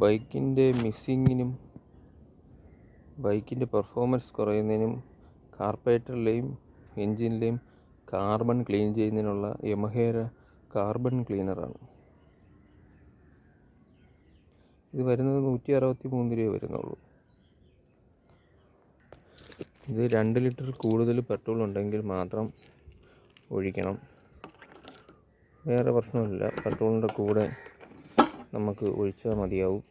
ബൈക്കിൻ്റെ മിസ്സിങ്ങിനും ബൈക്കിൻ്റെ performance കുറയുന്നതിനും കാർബറേറ്ററിലെയും എൻജിനിലെയും carbon clean ചെയ്യുന്നതിനുള്ള യമഹയുടെ കാർബൺ ക്ലീനറാണ്. ഇത് വരുന്നത് 163 രൂപ വരുന്നുള്ളൂ. ഇത് 2 ലിറ്റർ കൂടുതൽ പെട്രോൾ ഉണ്ടെങ്കിൽ മാത്രം ഒഴിക്കണം. വേറെ പ്രശ്നമില്ല, പെട്രോളിൻ്റെ കൂടെ നമുക്ക് ഒഴിച്ചാൽ മതിയാവും.